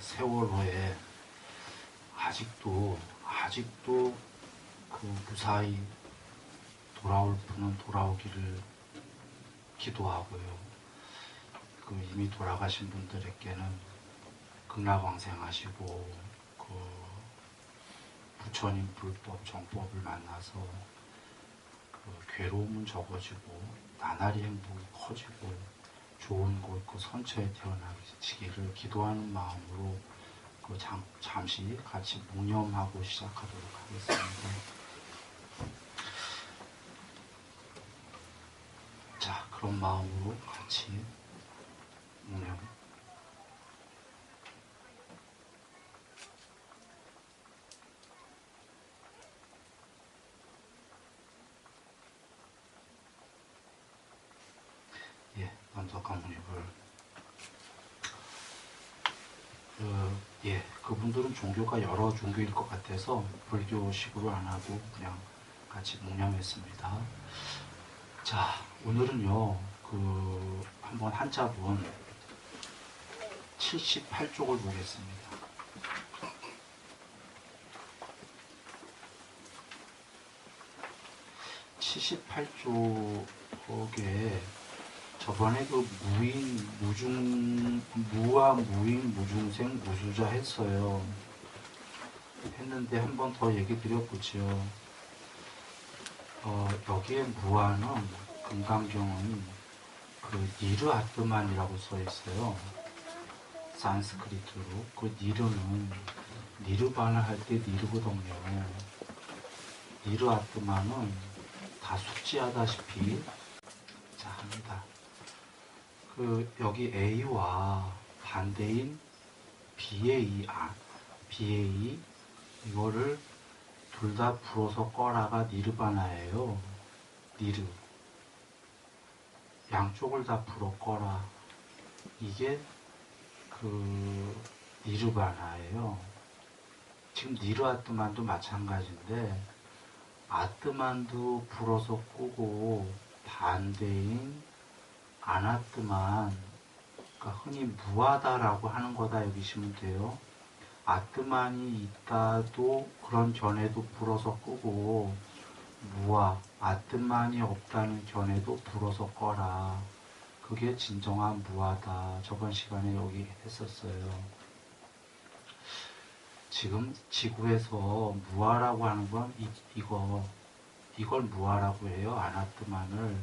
세월호에 아직도 그 무사히 돌아올 분은 돌아오기를 기도하고요. 그 이미 돌아가신 분들에게는 극락왕생하시고 그 부처님 불법 정법을 만나서 그 괴로움은 적어지고 나날이 행복이 커지고 좋은 곳 그 선처에 태어나시기를 기도하는 마음으로 그 잠시 같이 묵념하고 시작하도록 하겠습니다. 자, 그런 마음으로 같이 묵념. 예, 먼저 강문입을 그분들은 종교가 여러 종교일 것 같아서 불교식으로 안 하고 그냥 같이 묵념했습니다. 자, 오늘은요, 한번 한자본 78쪽을 보겠습니다. 78쪽에 저번에 그 무와 무인, 무중생, 무수자 했어요. 했는데 한 번 더 얘기 드려보죠. 여기에 무와는 금강경은 그 니르 아트만이라고 써 있어요. 산스크리트로. 그 니르는 니르바나 할 때 니르거든요. 니르 아트만은 다 숙지하다시피 자 합니다. 여기 A와 반대인 BA, BA 이거를 둘 다 불어서 꺼라가 니르바나예요. 니르. 양쪽을 다 불어 꺼라. 이게 니르바나예요. 지금 니르 아트만도 마찬가지인데 아트만도 불어서 꾸고 반대인 아나트만, 그러니까 흔히 무하다라고 하는 거다 여기시면 돼요. 아트만이 있다도 그런 견해도 불어서 끄고 무하, 아트만이 없다는 견해도 불어서 꺼라. 그게 진정한 무하다. 저번 시간에 여기 했었어요. 지금 지구에서 무하라고 하는 건 이걸 무하라고 해요. 아나트만을.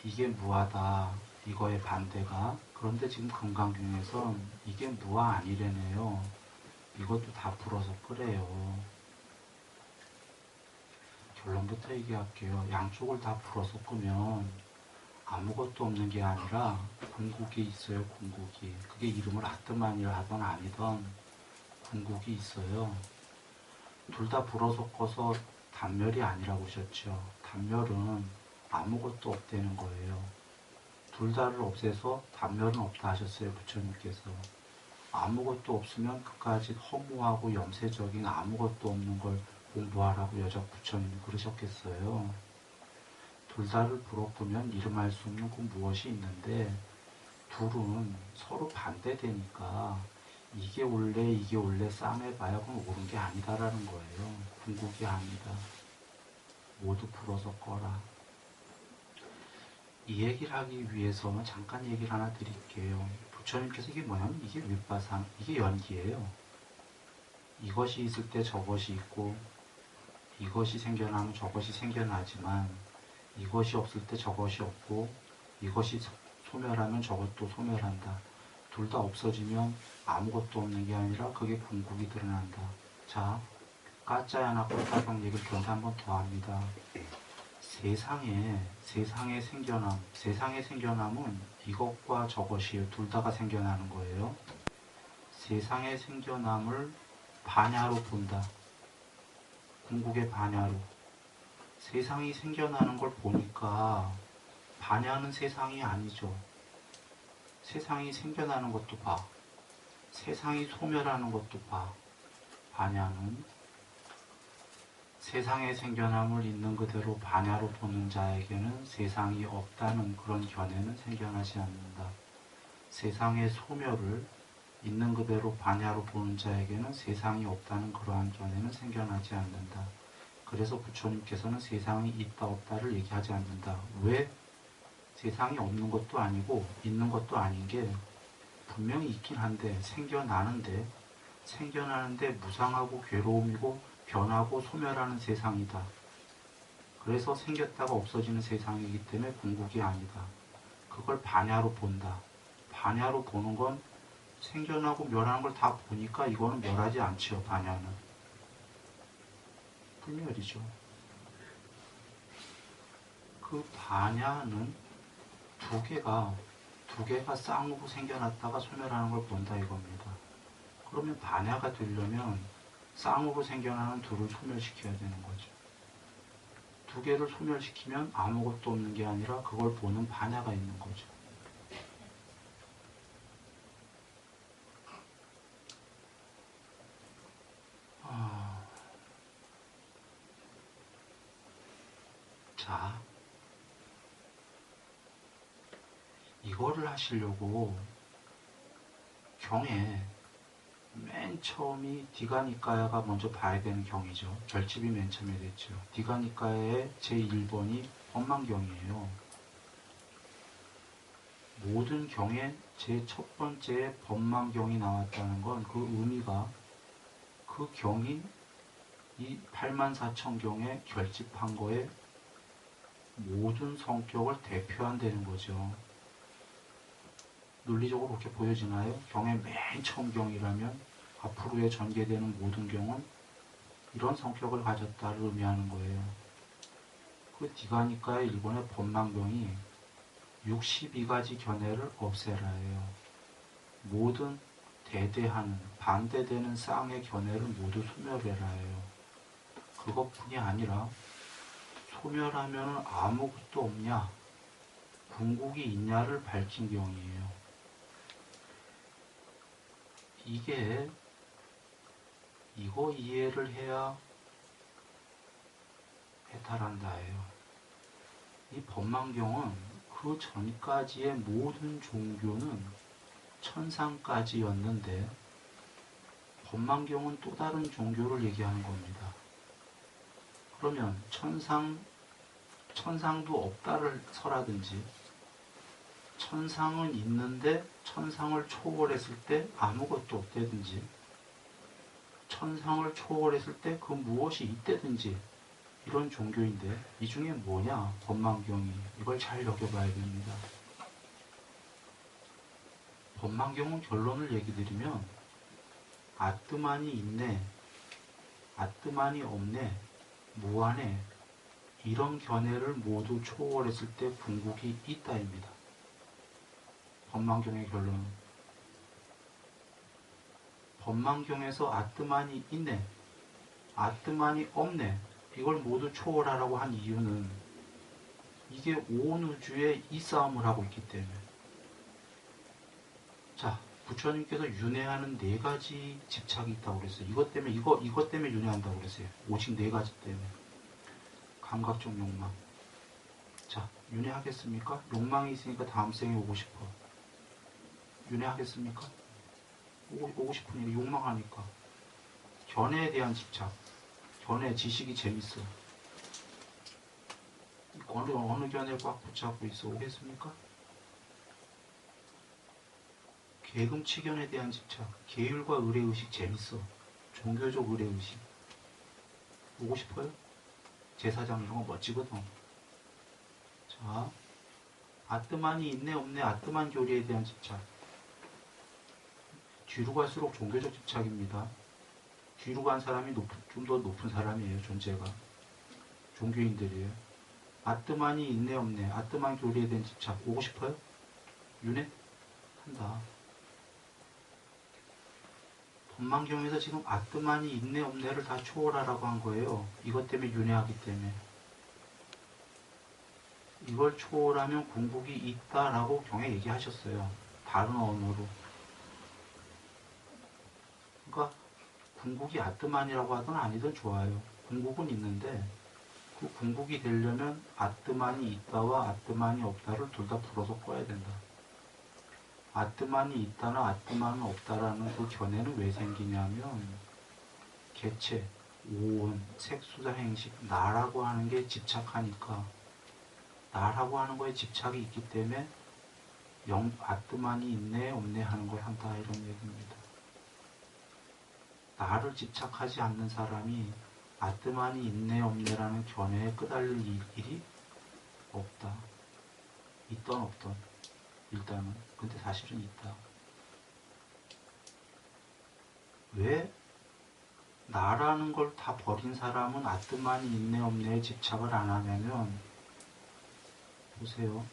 이게 무하다. 이거의 반대가. 그런데 지금 금강경에서 이게 무하 아니래네요. 이것도 다 불어서 끄래요. 결론부터 얘기할게요. 양쪽을 다 불어서 끄면 아무것도 없는 게 아니라 궁극이 있어요. 궁극이. 그게 이름을 아트만이라 하던 아니던 궁극이 있어요. 둘 다 불어서 꺼서 단멸이 아니라고 하셨죠. 단멸은 아무것도 없다는 거예요. 둘 다를 없애서 단멸은 없다 하셨어요. 부처님께서. 아무것도 없으면 그까지 허무하고 염세적인 아무것도 없는 걸 공부하라고 여자 부처님이 그러셨겠어요. 둘 다를 불어끄면 이름할 수 없는 그 무엇이 있는데 둘은 서로 반대되니까 이게 원래 싸매봐야 그건 옳은 게 아니다라는 거예요. 궁극이 아니다. 모두 불어서 꺼라. 이 얘기를 하기 위해서 잠깐 얘기를 하나 드릴게요. 부처님께서 이게 뭐냐면 이게 윗바상, 이게 연기예요. 이것이 있을 때 저것이 있고 이것이 생겨나면 저것이 생겨나지만 이것이 없을 때 저것이 없고 이것이 소멸하면 저것도 소멸한다. 둘 다 없어지면 아무것도 없는 게 아니라 그게 궁극이 드러난다. 자, 까짜야나 꼴따방 얘기를 그런데 한 번 더 합니다. 세상의 생겨남은 이것과 저것이에요. 둘 다가 생겨나는 거예요. 세상의 생겨남을 반야로 본다. 궁극의 반야로. 세상이 생겨나는 걸 보니까 반야는 세상이 아니죠. 세상이 생겨나는 것도 봐. 세상이 소멸하는 것도 봐. 반야는 세상에 생겨남을 있는 그대로 반야로 보는 자에게는 세상이 없다는 그런 견해는 생겨나지 않는다. 세상의 소멸을 있는 그대로 반야로 보는 자에게는 세상이 없다는 그러한 견해는 생겨나지 않는다. 그래서 부처님께서는 세상이 있다 없다를 얘기하지 않는다. 왜? 세상이 없는 것도 아니고 있는 것도 아닌 게 분명히 있긴 한데 생겨나는데 무상하고 괴로움이고 변하고 소멸하는 세상이다. 그래서 생겼다가 없어지는 세상이기 때문에 궁극이 아니다. 그걸 반야로 본다. 반야로 보는 건 생겨나고 멸하는 걸 다 보니까 이거는 멸하지 않지요. 반야는 불멸이죠. 그 반야는 두 개가 쌍으로 생겨났다가 소멸하는 걸 본다 이겁니다. 그러면 반야가 되려면 쌍으로 생겨나는 둘을 소멸시켜야 되는 거죠. 두 개를 소멸시키면 아무것도 없는 게 아니라 그걸 보는 반야가 있는 거죠. 자, 이거를 하시려고 경에 맨 처음이 디가니까야가 먼저 봐야 되는 경이죠. 결집이 맨 처음에 됐죠. 디가니까야의 제1번이 법망경이에요. 모든 경에 제 첫 번째 법망경이 나왔다는 건 그 의미가 그 경이 이 84,000경에 결집한 거에 모든 성격을 대표한다는 거죠. 논리적으로 그렇게 보여지나요? 경의 맨 처음 경이라면 앞으로의 전개되는 모든 경은 이런 성격을 가졌다를 의미하는 거예요. 그 디가니까의 일본의 법망경이 62가지 견해를 없애라예요. 모든 대대하는 반대되는 쌍의 견해를 모두 소멸해라예요. 그것뿐이 아니라 소멸하면 아무것도 없냐, 궁극이 있냐를 밝힌 경이에요. 이거 이해를 해야 해탈한다예요. 이 법망경은 그 전까지의 모든 종교는 천상까지였는데 법망경은 또 다른 종교를 얘기하는 겁니다. 그러면 천상도 없다를 설하든지 천상은 있는데 천상을 초월했을 때 아무것도 없다든지 천상을 초월했을 때 그 무엇이 있다든지 이런 종교인데 이 중에 뭐냐? 법망경이. 이걸 잘 여겨봐야 됩니다. 법망경은 결론을 얘기 드리면 아뜨만이 있네, 아뜨만이 없네, 무한해 이런 견해를 모두 초월했을 때 궁극이 있다입니다. 법망경의 결론은 법망경에서 아뜨만이 있네, 아뜨만이 없네 이걸 모두 초월하라고 한 이유는 이게 온 우주에 이 싸움을 하고 있기 때문에. 자, 부처님께서 윤회하는 4가지 집착이 있다고 그랬어요. 이것 때문에 윤회한다고 그랬어요. 오직 4가지 때문에. 감각적 욕망. 자, 윤회하겠습니까? 욕망이 있으니까 다음 생에 오고 싶어. 윤회하겠습니까? 오고 싶으니까 욕망하니까. 견해에 대한 집착. 견해, 지식이 재밌어. 어느 견해에 꽉 붙잡고 있어. 오겠습니까? 계금치견에 대한 집착. 계율과 의례의식 재밌어. 종교적 의례의식. 오고 싶어요? 제사장 이런 거 멋지거든. 자, 아뜨만이 있네 없네 아뜨만 교리에 대한 집착. 뒤로 갈수록 종교적 집착입니다. 뒤로 간 사람이 좀 더 높은 사람이에요. 존재가. 종교인들이에요. 아뜨만이 있네 없네 아뜨만 교리에 대한 집착. 오고 싶어요? 윤회? 한다. 법망경에서 지금 아뜨만이 있네 없네를 다 초월하라고 한 거예요. 이것 때문에 윤회하기 때문에. 이걸 초월하면 궁극이 있다라고 경에 얘기하셨어요. 다른 언어로. 그러니까 궁극이 아뜨만이라고 하든 아니든 좋아요. 궁극은 있는데 그 궁극이 되려면 아뜨만이 있다와 아뜨만이 없다를 둘 다 풀어서 꺼야 된다. 아트만이 있다나 아트만은 없다라는 그 견해는 왜 생기냐면 개체, 오온, 색수자 행식, 나라고 하는 게 집착하니까 나라고 하는 거에 집착이 있기 때문에 아트만이 있네 없네 하는 걸 한다 이런 얘기입니다. 나를 집착하지 않는 사람이 아트만이 있네 없네라는 견해에 끄달릴 일이 없다. 있던 없던 일단은 근데 사실은 있다. 왜 나라는 걸 다 버린 사람은 아트만이 있네 없네에 집착을 안 하냐면 보세요.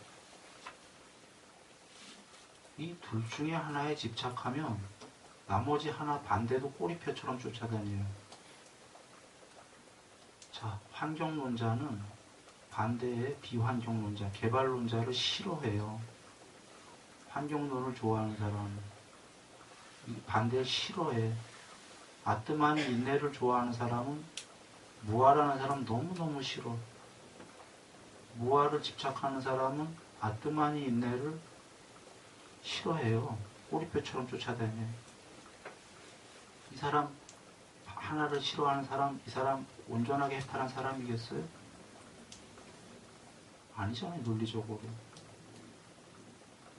이 둘 중에 하나에 집착하면 나머지 하나 반대도 꼬리표처럼 쫓아다녀요. 자, 환경론자는 반대의 비환경론자, 개발론자를 싫어해요. 환경론을 좋아하는 사람은 반대를 싫어해. 아트만 인내를 좋아하는 사람은 무아라는 사람 너무너무 싫어. 무아를 집착하는 사람은 아트만이 인내를 싫어해요. 꼬리표처럼 쫓아다녀. 이 사람 하나를 싫어하는 사람, 이 사람 온전하게 해탈한 사람이겠어요? 아니잖아요. 논리적으로.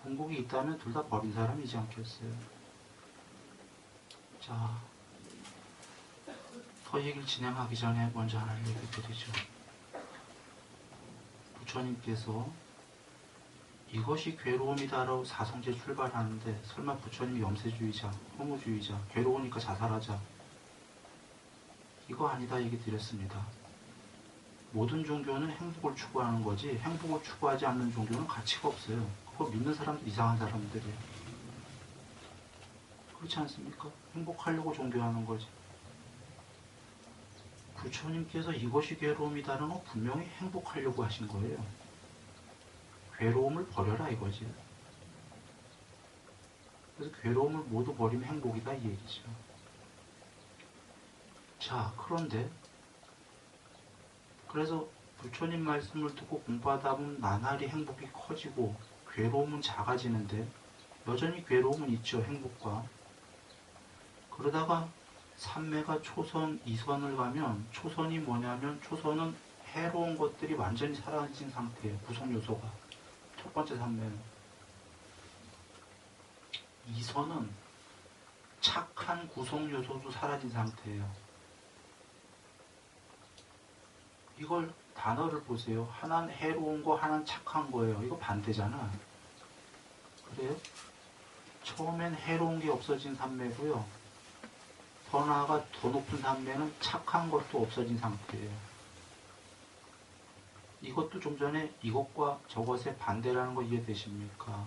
궁극이 있다면 둘 다 버린 사람이지 않겠어요? 자, 더 얘기를 진행하기 전에 먼저 하나 얘기 드리죠. 부처님께서 이것이 괴로움이다라고 사성제 출발하는데 설마 부처님이 염세주의자, 허무주의자, 괴로우니까 자살하자 이거 아니다 얘기 드렸습니다. 모든 종교는 행복을 추구하는 거지 행복을 추구하지 않는 종교는 가치가 없어요. 그거 믿는 사람들 이상한 사람들이에요. 그렇지 않습니까? 행복하려고 종교하는 거지. 부처님께서 이것이 괴로움이다는 건 분명히 행복하려고 하신 거예요. 괴로움을 버려라 이거지. 그래서 괴로움을 모두 버리면 행복이다 이 얘기죠. 자, 그런데 그래서 부처님 말씀을 듣고 공부하다 보면 나날이 행복이 커지고 괴로움은 작아지는데 여전히 괴로움은 있죠. 행복과. 그러다가 삼매가 초선, 이선을 가면 초선이 뭐냐면 초선은 해로운 것들이 완전히 사라진 상태예요. 구성요소가. 첫 번째 삼매는. 이선은 착한 구성요소도 사라진 상태예요. 이걸 단어를 보세요. 하나는 해로운 거, 하나는 착한 거예요. 이거 반대잖아. 그래요? 처음엔 해로운 게 없어진 삼매고요. 더 나아가 더 높은 삼매는 착한 것도 없어진 상태예요. 이것도 좀 전에 이것과 저것의 반대라는 거 이해되십니까?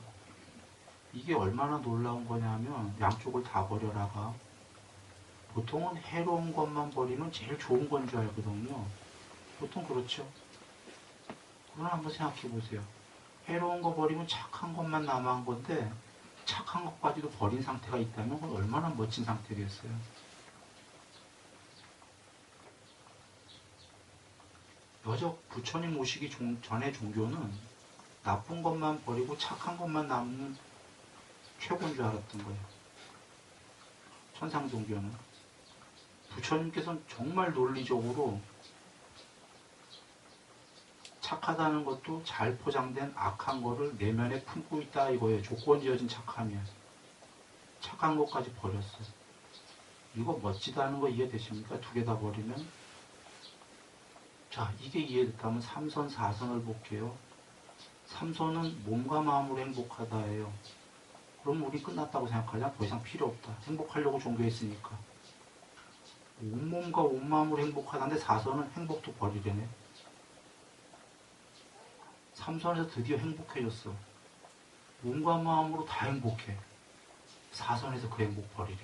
이게 얼마나 놀라운 거냐면 양쪽을 다 버려라가 보통은 해로운 것만 버리면 제일 좋은 건 줄 알거든요. 보통 그렇죠. 그건 한번 생각해 보세요. 해로운 거 버리면 착한 것만 남은 건데 착한 것까지도 버린 상태가 있다면 그건 얼마나 멋진 상태겠어요. 여적 부처님 오시기 전의 종교는 나쁜 것만 버리고 착한 것만 남는 최고인 줄 알았던 거예요. 천상 종교는. 부처님께서는 정말 논리적으로 착하다는 것도 잘 포장된 악한 거를 내면에 품고 있다 이거예요. 조건지어진 착하면. 착한 것까지 버렸어요. 이거 멋지다는 거 이해되십니까? 두 개 다 버리면. 자, 이게 이해됐다면 3선, 4선을 볼게요. 3선은 몸과 마음으로 행복하다예요. 그럼 우리 끝났다고 생각하냐? 더 이상 필요 없다. 행복하려고 종교했으니까. 온몸과 온마음으로 행복하다는데 4선은 행복도 버리려네. 3선에서 드디어 행복해졌어. 몸과 마음으로 다 행복해. 4선에서 그 행복 버리래.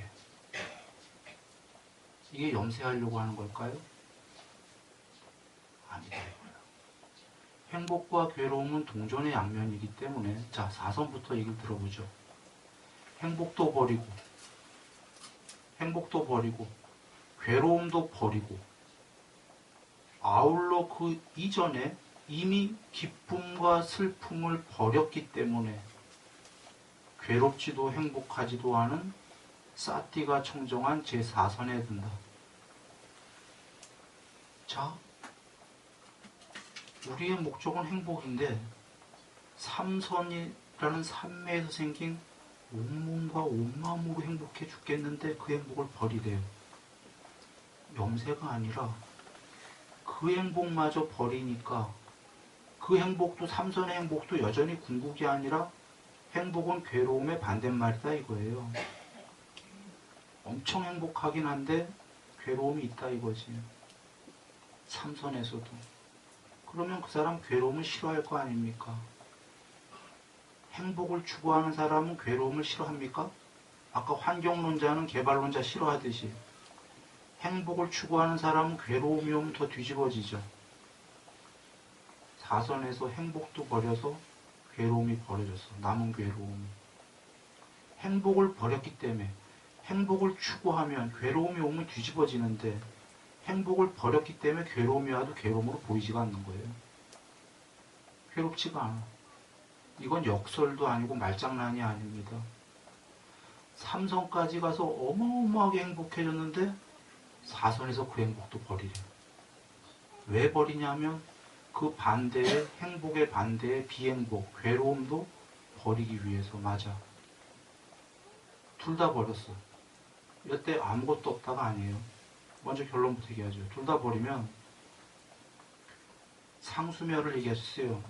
이게 염세하려고 하는 걸까요? 아니다. 행복과 괴로움은 동전의 양면이기 때문에 자, 4선부터 얘기를 들어보죠. 행복도 버리고 괴로움도 버리고 아울러 그 이전에 이미 기쁨과 슬픔을 버렸기 때문에 괴롭지도 행복하지도 않은 사띠가 청정한 제4선에 든다. 자, 우리의 목적은 행복인데 삼선이라는 삼매에서 생긴 온몸과 온마음으로 행복해 죽겠는데 그 행복을 버리래요. 염세가 아니라 그 행복마저 버리니까 그 행복도 삼선의 행복도 여전히 궁극이 아니라 행복은 괴로움의 반대말이다 이거예요. 엄청 행복하긴 한데 괴로움이 있다 이거지. 삼선에서도. 그러면 그 사람 괴로움을 싫어할 거 아닙니까? 행복을 추구하는 사람은 괴로움을 싫어합니까? 아까 환경론자는 개발론자 싫어하듯이 행복을 추구하는 사람은 괴로움이 오면 더 뒤집어지죠. 사선에서 행복도 버려서 괴로움이 버려졌어. 남은 괴로움이. 행복을 버렸기 때문에 행복을 추구하면 괴로움이 오면 뒤집어지는데 행복을 버렸기 때문에 괴로움이 와도 괴로움으로 보이지가 않는 거예요. 괴롭지가 않아. 이건 역설도 아니고 말장난이 아닙니다. 삼선까지 가서 어마어마하게 행복해졌는데 사선에서 그 행복도 버리래. 왜 버리냐면 그 반대의 행복의 반대의 비행복, 괴로움도 버리기 위해서. 맞아. 둘 다 버렸어. 이때 아무것도 없다가 아니에요. 먼저 결론부터 얘기하죠. 둘 다 버리면 상수멸을 얘기하셨어요.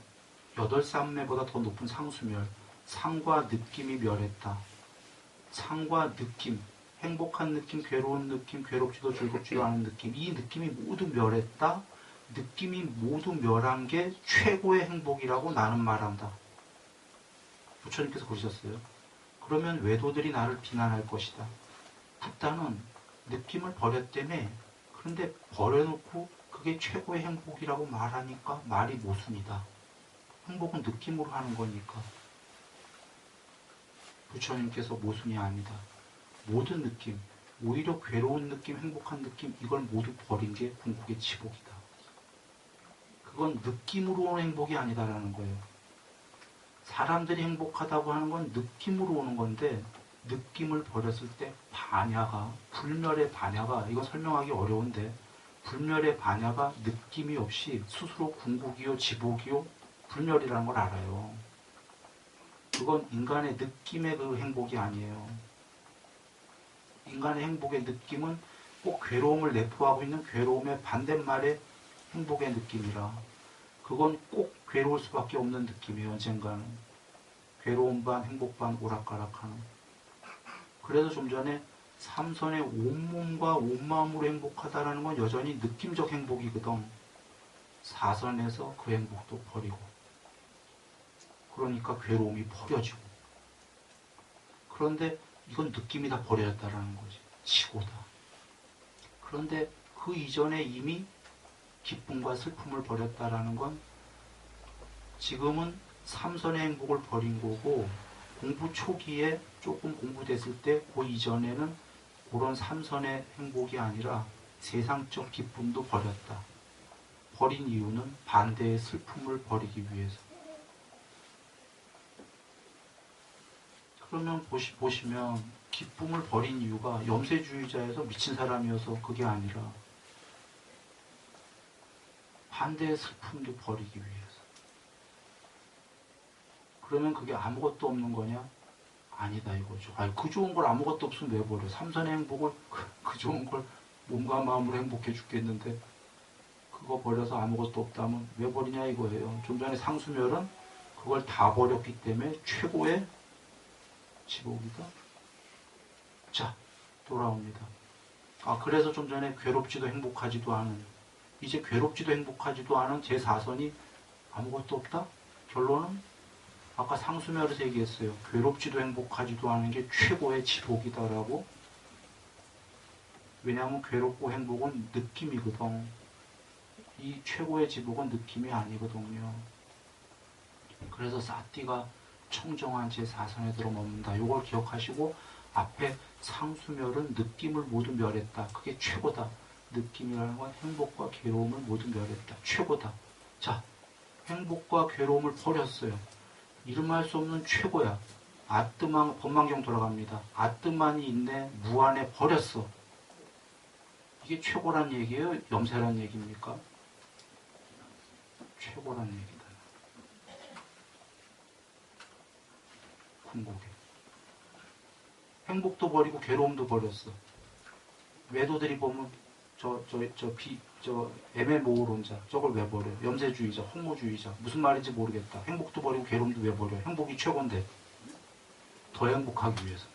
8산매보다 더 높은 상수멸. 상과 느낌이 멸했다. 상과 느낌, 행복한 느낌, 괴로운 느낌, 괴롭지도 즐겁지도 않은 느낌, 이 느낌이 모두 멸했다. 느낌이 모두 멸한 게 최고의 행복이라고 나는 말한다. 부처님께서 그러셨어요. 그러면 외도들이 나를 비난할 것이다. 붓다는 느낌을 버렸다며. 그런데 버려놓고 그게 최고의 행복이라고 말하니까 말이 모순이다. 행복은 느낌으로 하는 거니까. 부처님께서 모순이 아니다. 모든 느낌, 오히려 괴로운 느낌, 행복한 느낌, 이걸 모두 버린 게 궁극의 지복이다. 그건 느낌으로 오는 행복이 아니다라는 거예요. 사람들이 행복하다고 하는 건 느낌으로 오는 건데 느낌을 버렸을 때 반야가, 불멸의 반야가, 이거 설명하기 어려운데 불멸의 반야가 느낌이 없이 스스로 궁극이요 지복이요 불멸이라는 걸 알아요. 그건 인간의 느낌의 그 행복이 아니에요. 인간의 행복의 느낌은 꼭 괴로움을 내포하고 있는 괴로움의 반대말의 행복의 느낌이라. 그건 꼭 괴로울 수밖에 없는 느낌이에요. 언젠가는. 괴로움 반 행복 반 오락가락하는. 그래서 좀 전에 삼선의 온몸과 온마음으로 행복하다라는 건 여전히 느낌적 행복이거든. 사선에서 그 행복도 버리고. 그러니까 괴로움이 버려지고. 그런데 이건 느낌이 다 버려졌다라는 거지. 치고다. 그런데 그 이전에 이미 기쁨과 슬픔을 버렸다라는 건 지금은 삼선의 행복을 버린 거고, 공부 초기에 조금 공부됐을 때 그 이전에는 그런 삼선의 행복이 아니라 세상적 기쁨도 버렸다. 버린 이유는 반대의 슬픔을 버리기 위해서. 그러면 보시면 기쁨을 버린 이유가 염세주의자에서 미친 사람이어서 그게 아니라 반대의 슬픔도 버리기 위해서. 그러면 그게 아무것도 없는 거냐? 아니다 이거죠. 아니, 그 좋은 걸 아무것도 없으면 왜 버려? 삼선의 행복을 그 좋은 걸 몸과 마음으로 행복해 죽겠는데 그거 버려서 아무것도 없다면 왜 버리냐 이거예요. 좀 전에 상수멸은 그걸 다 버렸기 때문에 최고의 지복이다. 자, 돌아옵니다. 그래서 좀 전에 괴롭지도 행복하지도 않은, 이제 괴롭지도 행복하지도 않은 제4선이 아무것도 없다? 결론은 아까 상수멸에서 얘기했어요. 괴롭지도 행복하지도 않은 게 최고의 지복이다라고. 왜냐하면 괴롭고 행복은 느낌이거든. 이 최고의 지복은 느낌이 아니거든요. 그래서 사띠가 청정한 제4선에 들어머문다. 이걸 기억하시고 앞에 상수멸은 느낌을 모두 멸했다. 그게 최고다. 느낌이라는 건 행복과 괴로움을 모두 멸했다. 최고다. 자, 행복과 괴로움을 버렸어요. 이름할 수 없는 최고야. 아뜨만, 법망경 돌아갑니다. 아뜨만이 있네, 무안에 버렸어. 이게 최고란 얘기예요? 염세란 얘기입니까? 최고란 얘기다. 궁극에. 행복도 버리고 괴로움도 버렸어. 외도들이 보면 애매모호론자, 저걸 왜 버려? 염세주의자, 홍모주의자, 무슨 말인지 모르겠다. 행복도 버리고 괴로움도 왜 버려? 행복이 최고인데. 더 행복하기 위해서.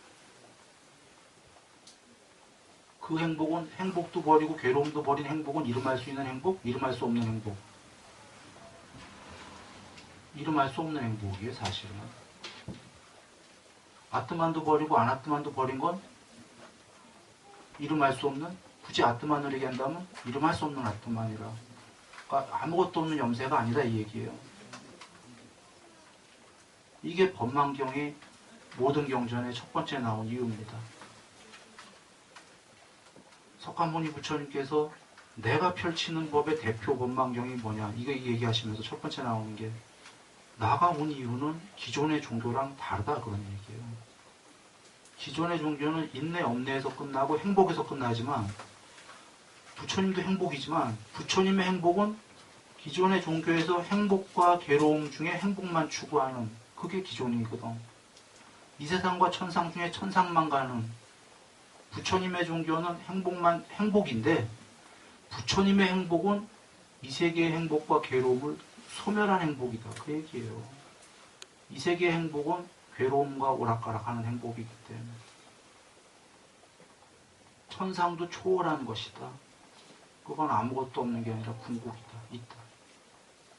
그 행복은, 행복도 버리고 괴로움도 버린 행복은 이름할 수 있는 행복? 이름할 수 없는 행복. 이름할 수 없는 행복이에요, 사실은. 아트만도 버리고 아나트만도 버린 건 이름할 수 없는, 굳이 아트만을 얘기한다면 이름할 수 없는 아트만이라. 그러니까 아무것도 없는 염세가 아니다 이 얘기예요. 이게 법망경의 모든 경전의 첫 번째 나온 이유입니다. 석가모니 부처님께서 내가 펼치는 법의 대표 법망경이 뭐냐, 이거 얘기하시면서 첫 번째 나오는 게, 나가 온 이유는 기존의 종교랑 다르다, 그런 얘기예요. 기존의 종교는 인내 없내에서 끝나고 행복에서 끝나지만, 부처님도 행복이지만 부처님의 행복은 기존의 종교에서 행복과 괴로움 중에 행복만 추구하는, 그게 기존이거든. 이 세상과 천상 중에 천상만 가는, 부처님의 종교는 행복인데, 부처님의 행복은 이 세계의 행복과 괴로움을 소멸한 행복이다, 그 얘기예요. 이 세계의 행복은 괴로움과 오락가락하는 행복이기 때문에 천상도 초월한 것이다. 그건 아무것도 없는 게 아니라 궁극이다, 있다.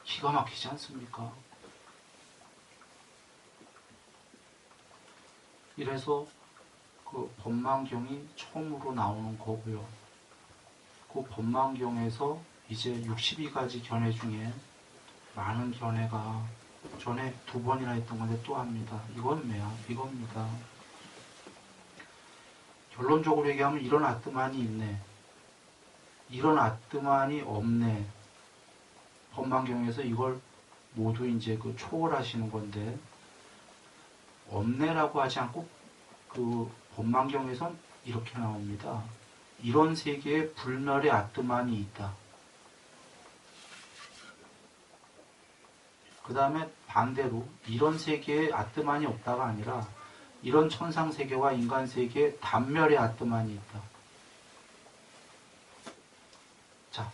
기가 막히지 않습니까? 이래서 그 법망경이 처음으로 나오는 거고요. 그 법망경에서 이제 62가지 견해 중에 많은 견해가, 전에 2번이나 했던 건데 또 합니다. 이건 뭐야? 이겁니다. 결론적으로 얘기하면 이런 아뜨만이 있네, 이런 아뜨만이 없네. 법망경에서 이걸 모두 이제 그 초월하시는 건데, 없네라고 하지 않고 그 법망경에선 이렇게 나옵니다. 이런 세계에 불멸의 아뜨만이 있다. 그 다음에 반대로 이런 세계에 아뜨만이 없다가 아니라 이런 천상 세계와 인간 세계에 단멸의 아뜨만이 있다. 자,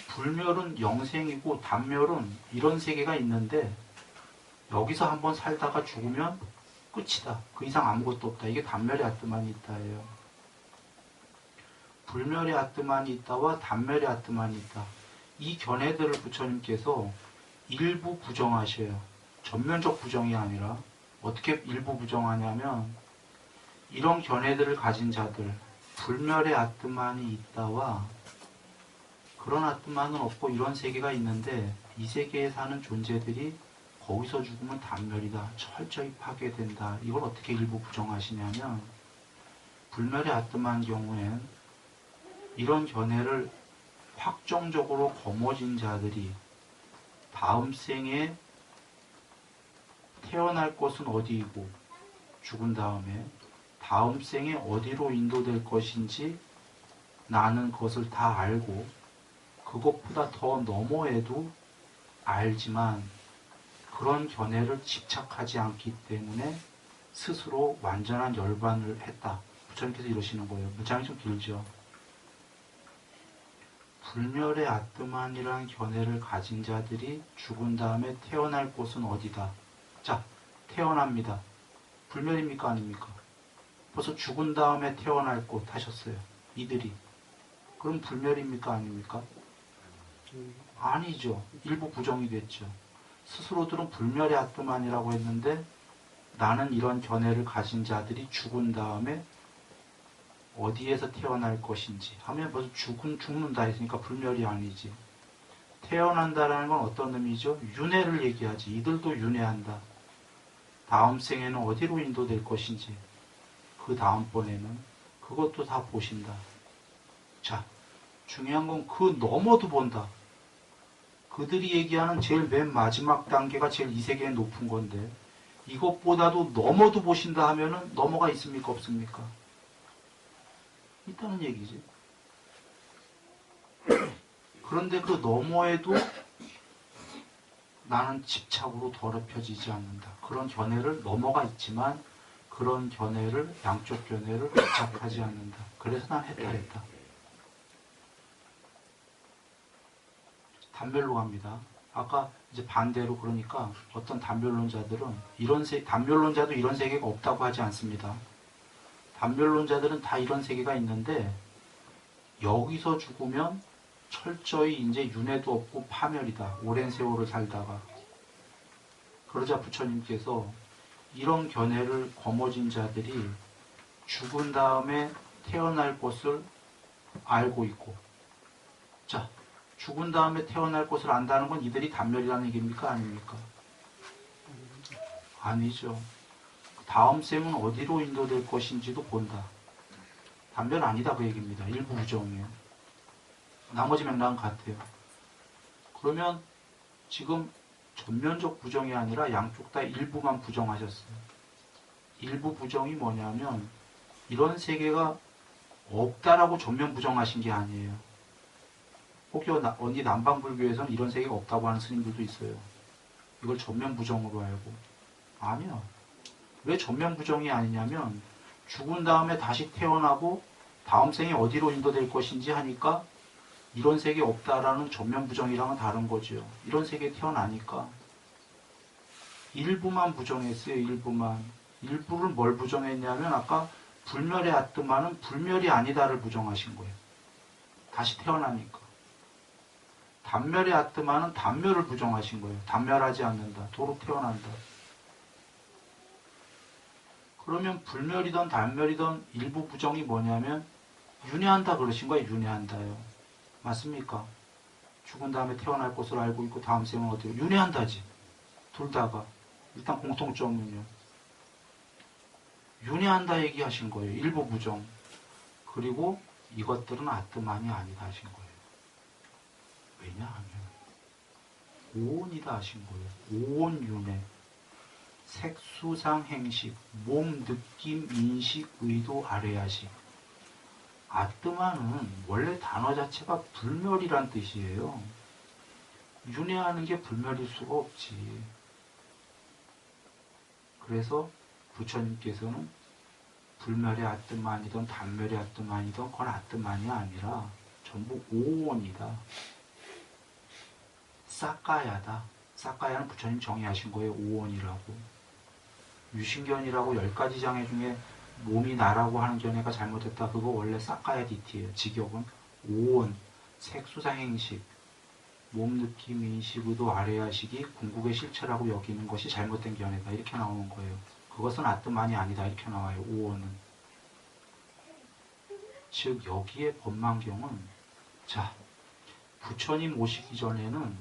불멸은 영생이고 단멸은 이런 세계가 있는데 여기서 한번 살다가 죽으면 끝이다. 그 이상 아무것도 없다. 이게 단멸의 아뜨만이 있다예요. 불멸의 아뜨만이 있다와 단멸의 아뜨만이 있다. 이 견해들을 부처님께서 일부 부정하셔요. 전면적 부정이 아니라 어떻게 일부 부정하냐면, 이런 견해들을 가진 자들, 불멸의 아뜨만이 있다와 그런 아뜨만은 없고 이런 세계가 있는데 이 세계에 사는 존재들이 거기서 죽으면 단멸이다, 철저히 파괴된다. 이걸 어떻게 일부 부정하시냐면, 불멸의 아뜨만 경우엔 이런 견해를 확정적으로 거머쥔 자들이 다음 생에 태어날 곳은 어디이고 죽은 다음에 다음 생에 어디로 인도될 것인지 나는 그것을 다 알고 그것보다 더 너머에도 알지만 그런 견해를 집착하지 않기 때문에 스스로 완전한 열반을 했다. 부처님께서 이러시는 거예요. 문장이 좀 길죠. 불멸의 아뜨만이라는 견해를 가진 자들이 죽은 다음에 태어날 곳은 어디다. 자, 태어납니다. 불멸입니까 아닙니까? 벌써 죽은 다음에 태어날 곳 하셨어요, 이들이. 그럼 불멸입니까 아닙니까? 아니죠. 일부 부정이 됐죠. 스스로들은 불멸의 아뜨만이라고 했는데 나는 이런 견해를 가진 자들이 죽은 다음에 어디에서 태어날 것인지 하면 벌써 죽는다 했으니까 불멸이 아니지. 태어난다라는 건 어떤 의미죠? 윤회를 얘기하지. 이들도 윤회한다. 다음 생에는 어디로 인도될 것인지, 그 다음번에는 그것도 다 보신다. 자, 중요한 건 그 너머도 본다. 그들이 얘기하는 제일 맨 마지막 단계가 제일 이 세계에 높은 건데 이것보다도 넘어도 보신다 하면은 넘어가 있습니까? 없습니까? 있다는 얘기지. 그런데 그 너머에도 나는 집착으로 더럽혀지지 않는다. 그런 견해를 넘어가 있지만 그런 견해를, 양쪽 견해를 집착하지 않는다. 그래서 난 해탈했다. 단별로 갑니다. 아까 이제 반대로 그러니까 어떤 단별론자들은 단별론자도 이런 세계가 없다고 하지 않습니다. 단별론자들은 다 이런 세계가 있는데 여기서 죽으면 철저히 이제 윤회도 없고 파멸이다. 오랜 세월을 살다가. 그러자 부처님께서 이런 견해를 거머쥔 자들이 죽은 다음에 태어날 것을 알고 있고, 자, 죽은 다음에 태어날 것을 안다는 건 이들이 단멸이라는 얘기입니까? 아닙니까? 아니죠. 다음 생은 어디로 인도될 것인지도 본다. 단멸 아니다 그 얘기입니다. 일부 부정이에요. 나머지 맥락은 같아요. 그러면 지금 전면적 부정이 아니라 양쪽 다 일부만 부정하셨어요. 일부 부정이 뭐냐면 이런 세계가 없다라고 전면 부정하신 게 아니에요. 혹여 어디 남방불교에서는 이런 세계가 없다고 하는 스님들도 있어요. 이걸 전면 부정으로 알고. 아니야. 왜 전면 부정이 아니냐면 죽은 다음에 다시 태어나고 다음 생에 어디로 인도될 것인지 하니까 이런 세계 없다라는 전면 부정이랑은 다른 거죠. 이런 세계에 태어나니까. 일부만 부정했어요. 일부만. 일부를 뭘 부정했냐면 아까 불멸의 아뜨마는 불멸이 아니다를 부정하신 거예요. 다시 태어나니까. 단멸의 아뜨마는 단멸을 부정하신 거예요. 단멸하지 않는다. 도로 태어난다. 그러면 불멸이든 단멸이든 일부 부정이 뭐냐면 윤회한다 그러신 거예요. 윤회한다요. 맞습니까? 죽은 다음에 태어날 것을 알고 있고 다음 생은 어디로 윤회한다지. 둘 다가. 일단 공통점은요. 윤회한다 얘기하신 거예요. 일부 부정. 그리고 이것들은 아뜨만이 아니다 하신 거예요. 왜냐하면 오온이다 하신 거예요. 오온윤회. 색수상 행식, 몸, 느낌, 인식, 의도, 아래야식. 아뜨마는 원래 단어 자체가 불멸이란 뜻이에요. 윤회하는 게 불멸일 수가 없지. 그래서 부처님께서는 불멸의 아뜨만이든 단멸의 아뜨만이든 그건 아뜨만이 아니라 전부 오온이다. 사까야다. 사까야는 부처님 정의하신 거예요. 오온이라고. 유신견이라고 10가지 장애 중에 몸이 나라고 하는 견해가 잘못됐다. 그거 원래 사까야 디티예요. 직역은 오온, 색수상행식, 몸 느낌 인식, 의도 아래야식이 궁극의 실체라고 여기는 것이 잘못된 견해다. 이렇게 나오는 거예요. 그것은 아뜨만이 아니다. 이렇게 나와요. 오온은. 즉 여기에 법망경은 자 부처님 오시기 전에는